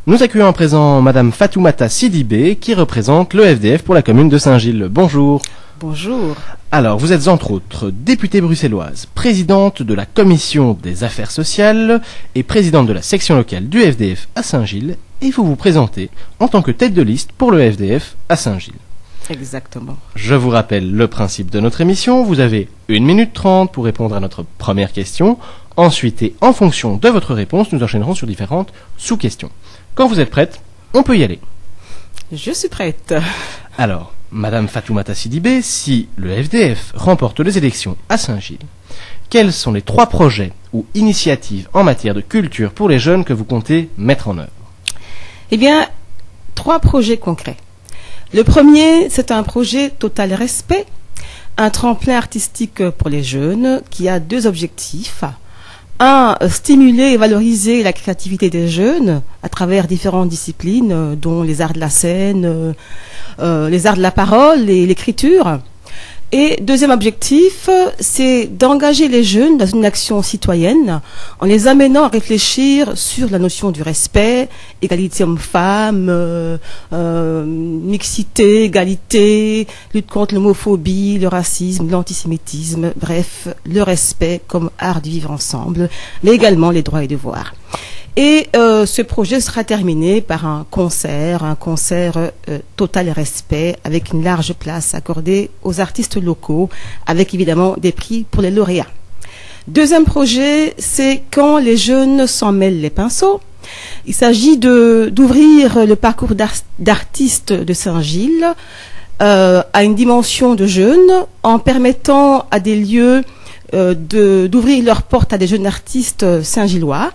Nous accueillons à présent Madame Fatoumata Sidibé qui représente le FDF pour la commune de Saint-Gilles. Bonjour. Bonjour. Alors, vous êtes entre autres députée bruxelloise, présidente de la commission des affaires sociales et présidente de la section locale du FDF à Saint-Gilles, et vous vous présentez en tant que tête de liste pour le FDF à Saint-Gilles. Exactement. Je vous rappelle le principe de notre émission. Vous avez 1 minute 30 pour répondre à notre première question. Ensuite, et en fonction de votre réponse, nous enchaînerons sur différentes sous-questions. Quand vous êtes prête, on peut y aller. Je suis prête. Alors, Madame Fatoumata Sidibé, si le FDF remporte les élections à Saint-Gilles, quels sont les 3 projets ou initiatives en matière de culture pour les jeunes que vous comptez mettre en œuvre? Eh bien, 3 projets concrets. Le premier, c'est un projet Total Respect, un tremplin artistique pour les jeunes qui a 2 objectifs. Un, stimuler et valoriser la créativité des jeunes à travers différentes disciplines, dont les arts de la scène, les arts de la parole et l'écriture. Et deuxième objectif, c'est d'engager les jeunes dans une action citoyenne en les amenant à réfléchir sur la notion du respect, égalité homme-femme, mixité, égalité, lutte contre l'homophobie, le racisme, l'antisémitisme, bref, le respect comme art de vivre ensemble, mais également les droits et devoirs. Et ce projet sera terminé par un concert Total Respect, avec une large place accordée aux artistes locaux, avec évidemment des prix pour les lauréats. Deuxième projet, c'est quand les jeunes s'en mêlent les pinceaux. Il s'agit d'ouvrir le parcours d'artistes de Saint-Gilles à une dimension de jeunes, en permettant à des lieux d'ouvrir leurs portes à des jeunes artistes saint-gillois,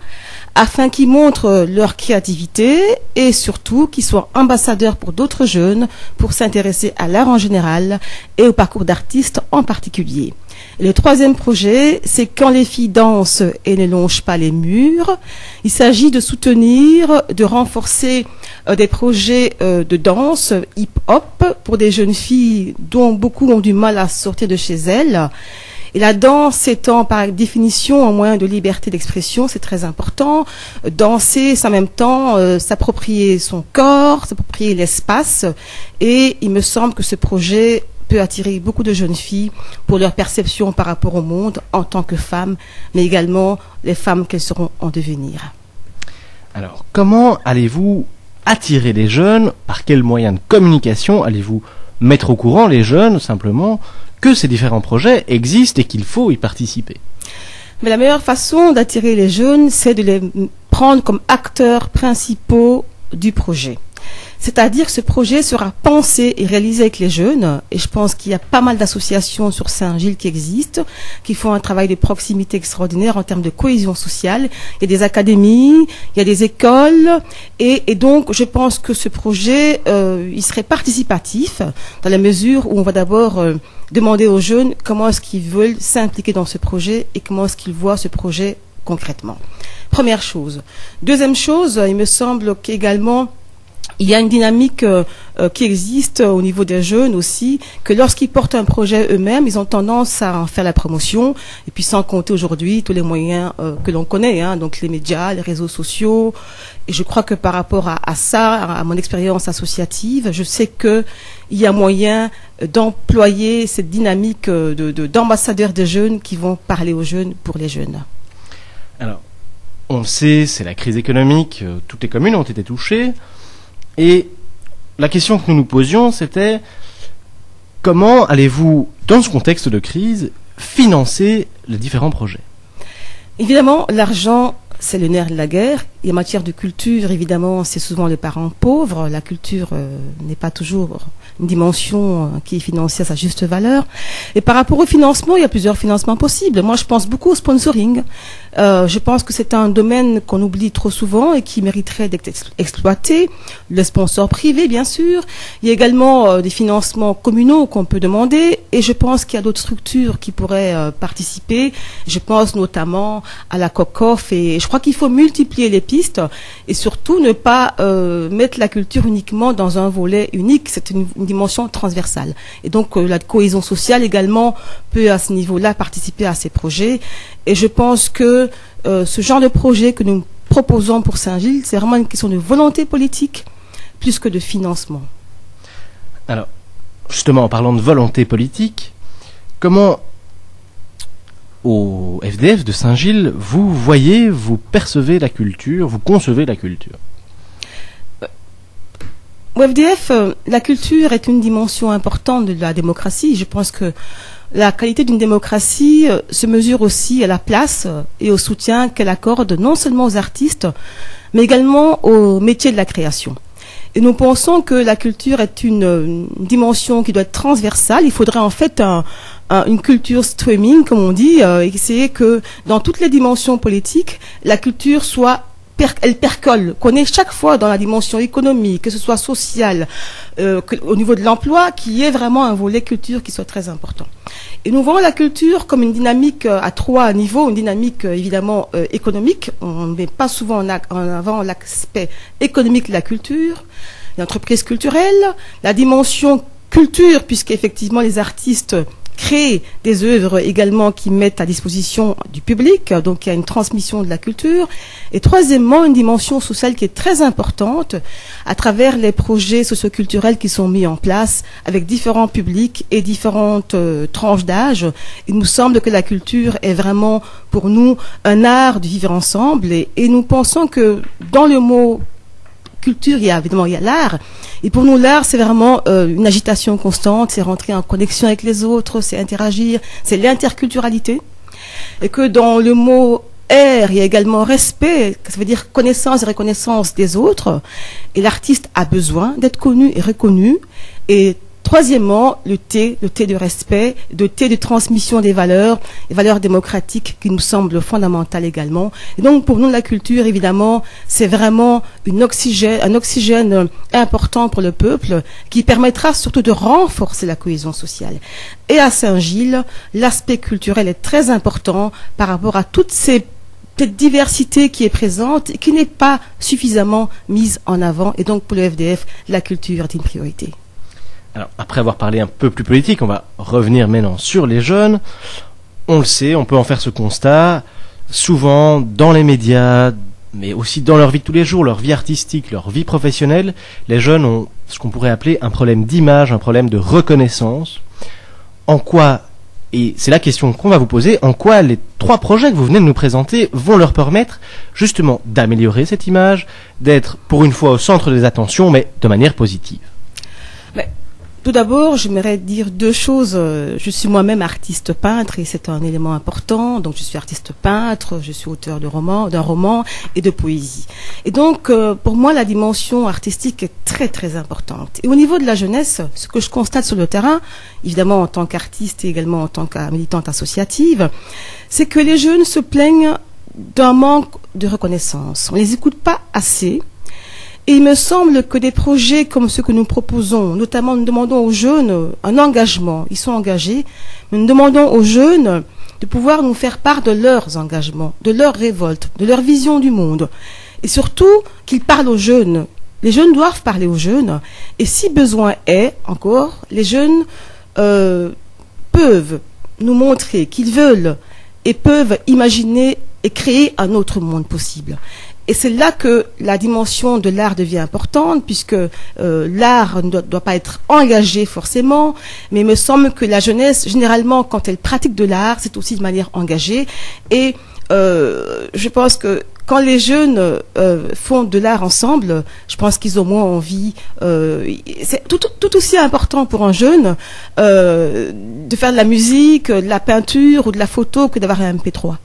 afin qu'ils montrent leur créativité et surtout qu'ils soient ambassadeurs pour d'autres jeunes pour s'intéresser à l'art en général et au parcours d'artistes en particulier. Et le troisième projet, c'est quand les filles dansent et ne longent pas les murs. Il s'agit de soutenir, de renforcer des projets de danse hip-hop pour des jeunes filles dont beaucoup ont du mal à sortir de chez elles. Et la danse étant par définition un moyen de liberté d'expression, c'est très important. Danser, c'est en même temps s'approprier son corps, s'approprier l'espace. Et il me semble que ce projet peut attirer beaucoup de jeunes filles pour leur perception par rapport au monde en tant que femmes, mais également les femmes qu'elles seront en devenir. Alors, comment allez-vous attirer les jeunes? Par quels moyens de communication allez-vous mettre au courant les jeunes, simplement, que ces différents projets existent et qu'il faut y participer? Mais la meilleure façon d'attirer les jeunes, c'est de les prendre comme acteurs principaux du projet. C'est-à-dire que ce projet sera pensé et réalisé avec les jeunes, et je pense qu'il y a pas mal d'associations sur Saint-Gilles qui existent, qui font un travail de proximité extraordinaire en termes de cohésion sociale. Il y a des académies, il y a des écoles, et donc je pense que ce projet, il serait participatif, dans la mesure où on va d'abord demander aux jeunes comment est-ce qu'ils veulent s'impliquer dans ce projet et comment est-ce qu'ils voient ce projet concrètement. Première chose. Deuxième chose, il me semble qu'également, il y a une dynamique qui existe au niveau des jeunes aussi, que lorsqu'ils portent un projet eux-mêmes, ils ont tendance à en faire la promotion, et puis sans compter aujourd'hui tous les moyens que l'on connaît, donc les médias, les réseaux sociaux. Et je crois que par rapport à ça, à mon expérience associative, je sais qu'il y a moyen d'employer cette dynamique d'ambassadeurs des jeunes qui vont parler aux jeunes pour les jeunes. Alors, on le sait, c'est la crise économique, toutes les communes ont été touchées. Et la question que nous nous posions, c'était comment allez-vous, dans ce contexte de crise, financer les différents projets? Évidemment, l'argent, c'est le nerf de la guerre. Et en matière de culture, évidemment, c'est souvent les parents pauvres. La culture n'est pas toujours une dimension qui est financée à sa juste valeur. Et par rapport au financement, il y a plusieurs financements possibles. Moi, je pense beaucoup au sponsoring. Je pense que c'est un domaine qu'on oublie trop souvent et qui mériterait d'être exploité. Le sponsor privé, bien sûr. Il y a également des financements communaux qu'on peut demander. Et je pense qu'il y a d'autres structures qui pourraient participer. Je pense notamment à la COCOF. Et je crois qu'il faut multiplier les pistes et surtout ne pas mettre la culture uniquement dans un volet unique. C'est une dimension transversale. Et donc la cohésion sociale également peut à ce niveau-là participer à ces projets. Et je pense que ce genre de projet que nous proposons pour Saint-Gilles, c'est vraiment une question de volonté politique plus que de financement. Alors, justement, en parlant de volonté politique, comment, au FDF de Saint-Gilles, vous voyez, vous percevez la culture, vous concevez la culture? Au FDF, la culture est une dimension importante de la démocratie. Je pense que la qualité d'une démocratie se mesure aussi à la place et au soutien qu'elle accorde non seulement aux artistes, mais également aux métiers de la création. Et nous pensons que la culture est une dimension qui doit être transversale. Il faudrait en fait une culture streaming, comme on dit, essayer que dans toutes les dimensions politiques, la culture elle percole, qu'on ait chaque fois dans la dimension économique, que ce soit sociale, au niveau de l'emploi, qu'il y ait vraiment un volet culture qui soit très important. Et nous voyons la culture comme une dynamique à 3 niveaux, une dynamique évidemment économique. On ne met pas souvent en avant l'aspect économique de la culture, l'entreprise culturelle, la dimension culture, puisqu'effectivement les artistes créer des œuvres également qui mettent à disposition du public, donc il y a une transmission de la culture. Et troisièmement, une dimension sociale qui est très importante à travers les projets socioculturels qui sont mis en place avec différents publics et différentes tranches d'âge. Il nous semble que la culture est vraiment pour nous un art de vivre ensemble et nous pensons que dans le mot culture, il y a l'art. Et pour nous, l'art, c'est vraiment une agitation constante, c'est rentrer en connexion avec les autres, c'est interagir, c'est l'interculturalité. Et que dans le mot art, il y a également respect, ça veut dire connaissance et reconnaissance des autres. Et l'artiste a besoin d'être connu et reconnu. Et troisièmement, le T de respect, le T de transmission des valeurs, les valeurs démocratiques qui nous semblent fondamentales également. Et donc, pour nous, la culture, évidemment, c'est vraiment un oxygène important pour le peuple qui permettra surtout de renforcer la cohésion sociale. Et à Saint-Gilles, l'aspect culturel est très important par rapport à toute cette diversité qui est présente et qui n'est pas suffisamment mise en avant. Et donc, pour le FDF, la culture est une priorité. Alors, après avoir parlé un peu plus politique, on va revenir maintenant sur les jeunes. On le sait, on peut en faire ce constat. Souvent, dans les médias, mais aussi dans leur vie de tous les jours, leur vie artistique, leur vie professionnelle, les jeunes ont ce qu'on pourrait appeler un problème d'image, un problème de reconnaissance. En quoi, et c'est la question qu'on va vous poser, en quoi les 3 projets que vous venez de nous présenter vont leur permettre justement d'améliorer cette image, d'être pour une fois au centre des attentions, mais de manière positive? Tout d'abord, j'aimerais dire 2 choses. Je suis moi-même artiste peintre et c'est un élément important. Donc, je suis artiste peintre, je suis auteur d'un roman et de poésie. Et donc, pour moi, la dimension artistique est très, très importante. Et au niveau de la jeunesse, ce que je constate sur le terrain, évidemment en tant qu'artiste et également en tant que militante associative, c'est que les jeunes se plaignent d'un manque de reconnaissance. On ne les écoute pas assez. Et il me semble que des projets comme ceux que nous proposons, notamment nous demandons aux jeunes un engagement, ils sont engagés, mais nous demandons aux jeunes de pouvoir nous faire part de leurs engagements, de leurs révoltes, de leur vision du monde. Et surtout qu'ils parlent aux jeunes. Les jeunes doivent parler aux jeunes. Et si besoin est, encore, les jeunes peuvent nous montrer qu'ils veulent et peuvent imaginer et créer un autre monde possible. Et c'est là que la dimension de l'art devient importante, puisque l'art ne doit pas être engagé forcément, mais il me semble que la jeunesse, généralement, quand elle pratique de l'art, c'est aussi de manière engagée. Et je pense que quand les jeunes font de l'art ensemble, je pense qu'ils ont moins envie. C'est tout aussi important pour un jeune de faire de la musique, de la peinture ou de la photo que d'avoir un MP3.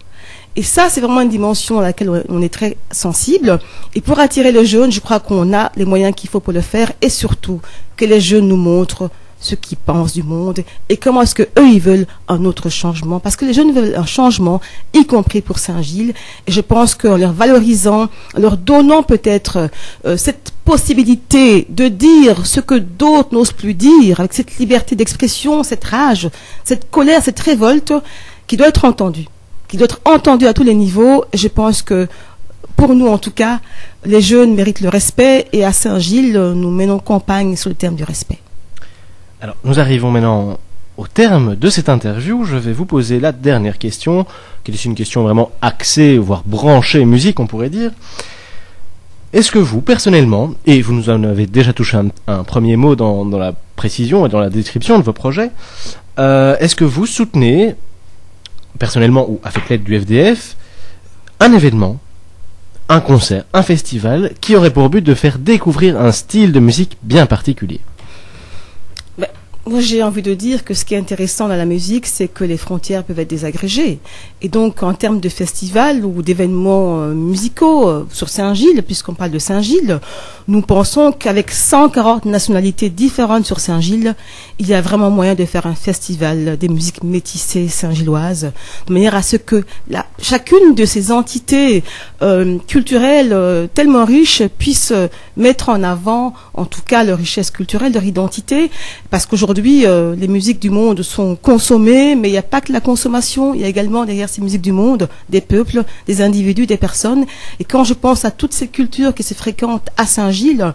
Et ça, c'est vraiment une dimension à laquelle on est très sensible. Et pour attirer les jeunes, je crois qu'on a les moyens qu'il faut pour le faire. Et surtout, que les jeunes nous montrent ce qu'ils pensent du monde et comment est-ce qu'eux, ils veulent un autre changement. Parce que les jeunes veulent un changement, y compris pour Saint-Gilles. Et je pense qu'en leur valorisant, en leur donnant peut-être cette possibilité de dire ce que d'autres n'osent plus dire, avec cette liberté d'expression, cette rage, cette colère, cette révolte, qui doit être entendue. Qui doit être entendu à tous les niveaux. Je pense que pour nous en tout cas, les jeunes méritent le respect et à Saint-Gilles, nous menons campagne sur le terme du respect. Alors, nous arrivons maintenant au terme de cette interview. Je vais vous poser la dernière question, qui est une question vraiment axée, voire branchée musique, on pourrait dire. Est-ce que vous, personnellement, et vous nous en avez déjà touché un premier mot dans la précision et dans la description de vos projets, est-ce que vous soutenez, personnellement ou avec l'aide du FDF, un événement, un concert, un festival qui aurait pour but de faire découvrir un style de musique bien particulier? Moi, j'ai envie de dire que ce qui est intéressant dans la musique, c'est que les frontières peuvent être désagrégées. Et donc, en termes de festivals ou d'événements musicaux sur Saint-Gilles, puisqu'on parle de Saint-Gilles, nous pensons qu'avec 140 nationalités différentes sur Saint-Gilles, il y a vraiment moyen de faire un festival des musiques métissées saint-gilloises, de manière à ce que chacune de ces entités culturelles tellement riches puisse mettre en avant, en tout cas, leur richesse culturelle, leur identité, parce qu'aujourd'hui, les musiques du monde sont consommées, mais il n'y a pas que la consommation, il y a également derrière ces musiques du monde des peuples, des individus, des personnes. Et quand je pense à toutes ces cultures qui se fréquentent à Saint-Gilles,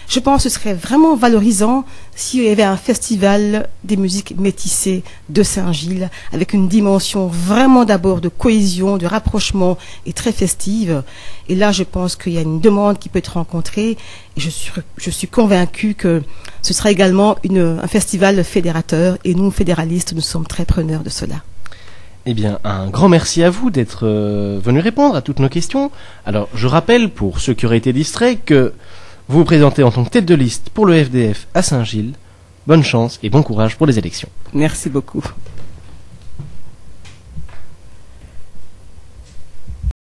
je pense que ce serait vraiment valorisant s'il y avait un festival des musiques métissées de Saint-Gilles, avec une dimension vraiment d'abord de cohésion, de rapprochement et très festive. Et là, je pense qu'il y a une demande qui peut être rencontrée. Et je suis convaincue que ce sera également un festival fédérateur. Et nous, fédéralistes, nous sommes très preneurs de cela. Eh bien, un grand merci à vous d'être venu répondre à toutes nos questions. Alors, je rappelle, pour ceux qui auraient été distraits, que vous vous présentez en tant que tête de liste pour le FDF à Saint-Gilles. Bonne chance et bon courage pour les élections. Merci beaucoup.